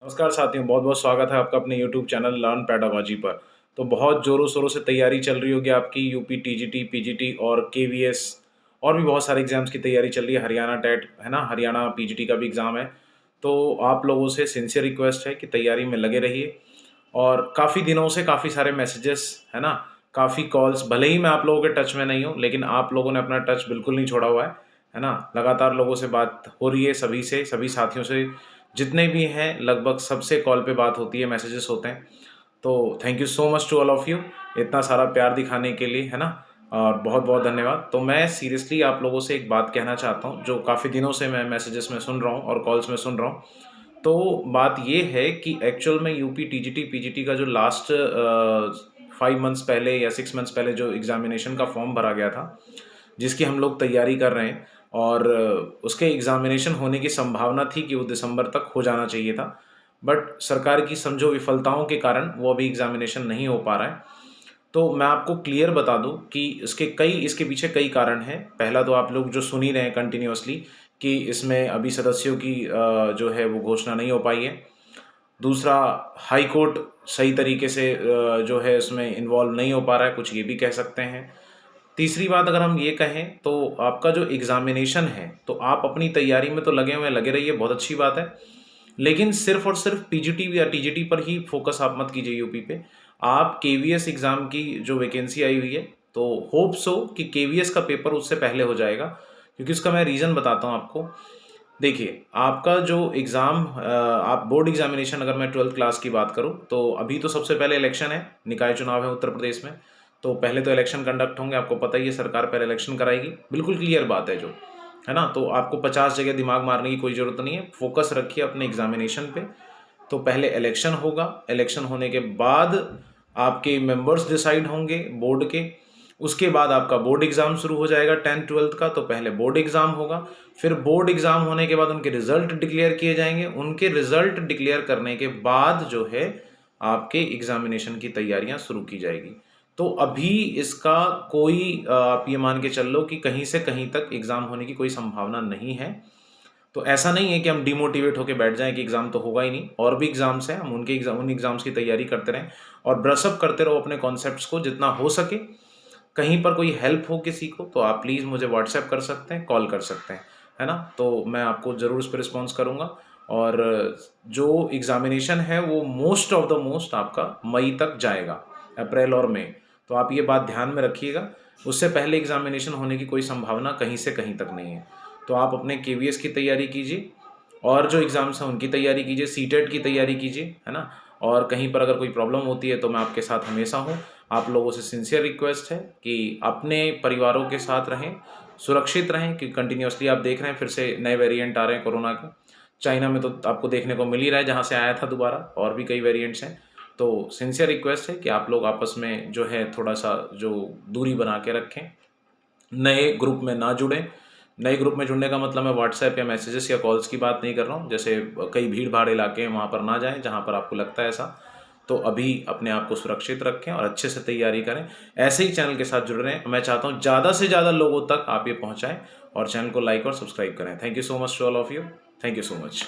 नमस्कार साथियों, बहुत-बहुत स्वागत है आपका अपने यूट्यूब चैनल लर्न पेडागॉजी पर। तो बहुत ज़ोरों-शोरों से तैयारी चल रही होगी आपकी यूपी, टीजीटी, पीजीटी और केवीएस और भी बहुत सारे एग्ज़ाम्स की तैयारी चल रही है, हरियाणा टेट, है ना? हरियाणा पीजीटी का भी एग्ज़ाम है। तो आप लोगों से सिंसियर रिक्वेस्ट है कि तैयारी में लगे रहिए और काफ़ी दिनों से काफ़ी सारे मैसेजेस, है ना? काफ़ी कॉल्स, भले ही मैं आप लोगों के टच में नहीं हूँ, लेकिन आप लोगों ने अपना टच बिल्कुल नहीं छोड़ा हुआ है ना? लगातार लोगों से बात हो रही है सभी से, सभी साथियों से, जितने भी हैं लगभग सबसे कॉल पे बात होती है, मैसेजेस होते हैं। तो thank you so much to all of you, इतना सारा प्यार दिखाने के लिए, है ना? और बहुत-बहुत धन्यवाद। तो मैं सीरियसली आप लोगों से एक बात कहना चाहता हूँ, जो काफ़ी दिनों से मैं मैसेजेस में सुन रहा हूँ और कॉल्स में सुन रहा हूँ। तो बात ये है कि एक्चुअल में यूपी, टीजीटी, पीजीटी का जो लास्ट 5 मंथ्स पहले या 6 मंथ्स पहले जो एग्ज़ामिनेशन का फॉर्म भरा गया था, जिसकी हम लोग तैयारी कर रहे हैं और उसके एग्ज़ामिनेशन होने की संभावना थी कि वो दिसंबर तक हो जाना चाहिए था। बट सरकार की समझो विफलताओं के कारण वो अभी एग्ज़ामिनेशन नहीं हो पा रहा है। तो मैं आपको क्लियर बता दूं कि इसके पीछे कई कारण हैं। पहला तो आप लोग जो सुन ही रहे हैं कंटिन्यूअसली कि इसमें अभी सदस्यों की जो है वो घोषणा नहीं हो पाई है। दूसरा, हाई कोर्ट सही तरीके से जो है इसमें इन्वॉल्व नहीं हो पा रहा है, कुछ ये भी कह सकते हैं। तीसरी बात अगर हम ये कहें तो आपका जो एग्ज़ामिनेशन है, तो आप अपनी तैयारी में तो लगे हुए हैं, लगे रहिए, बहुत अच्छी बात है। लेकिन सिर्फ़ और सिर्फ़ पीजीटी या टीजीटी पर ही फ़ोकस आप मत कीजिए यूपी पे। आप केवीएस एग्ज़ाम की जो वैकेंसी आई हुई है, तो होप सो कि केवीएस का पेपर उससे पहले हो जाएगा, क्योंकि उसका मैं रीज़न बताता हूँ आपको। देखिए, आपका जो एग्ज़ाम आप बोर्ड एग्ज़ामिनेशन, अगर मैं 12th क्लास की बात करूँ, तो अभी तो सबसे पहले इलेक्शन है, निकाय चुनाव है उत्तर प्रदेश में। तो पहले तो इलेक्शन कंडक्ट होंगे, आपको पता ही है सरकार पहले इलेक्शन कराएगी, बिल्कुल क्लियर बात है जो, है ना? तो आपको 50 जगह दिमाग मारने की कोई ज़रूरत नहीं है, फ़ोकस रखिए अपने एग्ज़ामिनेशन पे। तो पहले इलेक्शन होगा, इलेक्शन होने के बाद आपके मेंबर्स डिसाइड होंगे बोर्ड के, उसके बाद आपका बोर्ड एग्ज़ाम शुरू हो जाएगा 10th-12th का, तो पहले बोर्ड एग्ज़ाम होगा, फिर बोर्ड एग्ज़ाम होने के बाद उनके रिज़ल्ट डिक्लेयर किए जाएंगे, उनके रिज़ल्ट डिक्लेयर करने के बाद जो है आपके एग्ज़ामिनेशन की तैयारियां शुरू की जाएगी। तो अभी इसका कोई आप ये मान के चल लो कि कहीं से कहीं तक एग्ज़ाम होने की कोई संभावना नहीं है। तो ऐसा नहीं है कि हम डिमोटिवेट होकर बैठ जाएं कि एग्ज़ाम तो होगा ही नहीं, और भी एग्ज़ाम्स हैं, हम उन एग्ज़ाम्स की तैयारी करते रहें और ब्रशअप करते रहो अपने कॉन्सेप्ट्स को जितना हो सके। कहीं पर कोई हेल्प हो किसी को तो आप प्लीज़ मुझे व्हाट्सएप कर सकते हैं, कॉल कर सकते हैं, है ना? तो मैं आपको ज़रूर उस पर रिस्पॉन्स करूँगा। और जो एग्ज़ामिनेशन है वो मोस्ट ऑफ द मोस्ट आपका मई तक जाएगा, अप्रैल और मई। तो आप ये बात ध्यान में रखिएगा, उससे पहले एग्ज़ामिनेशन होने की कोई संभावना कहीं से कहीं तक नहीं है। तो आप अपने केवीएस की तैयारी कीजिए और जो एग्ज़ाम्स हैं उनकी तैयारी कीजिए, सीटेट की तैयारी कीजिए, है ना? और कहीं पर अगर कोई प्रॉब्लम होती है तो मैं आपके साथ हमेशा हूँ। आप लोगों से सिंसियर रिक्वेस्ट है कि अपने परिवारों के साथ रहें, सुरक्षित रहें, कि कंटिन्यूअसली आप देख रहे हैं फिर से नए वेरिएंट आ रहे हैं कोरोना के। चाइना में तो आपको देखने को मिल ही रहा है जहाँ से आया था दोबारा, और भी कई वेरिएंट्स हैं। तो सिंसियर रिक्वेस्ट है कि आप लोग आपस में जो है थोड़ा-सा जो दूरी बना के रखें, नए ग्रुप में ना जुड़ें। नए ग्रुप में जुड़ने का मतलब मैं व्हाट्सएप या मैसेजेस या कॉल्स की बात नहीं कर रहा हूँ। जैसे कई भीड़-भाड़ इलाके हैं वहाँ पर ना जाएँ जहाँ पर आपको लगता है ऐसा। तो अभी अपने आप को सुरक्षित रखें और अच्छे से तैयारी करें। ऐसे ही चैनल के साथ जुड़ रहे हैं। मैं चाहता हूँ ज़्यादा से ज़्यादा लोगों तक आप ये पहुँचाएँ और चैनल को लाइक और सब्सक्राइब करें। Thank you so much to all of you. Thank you so much.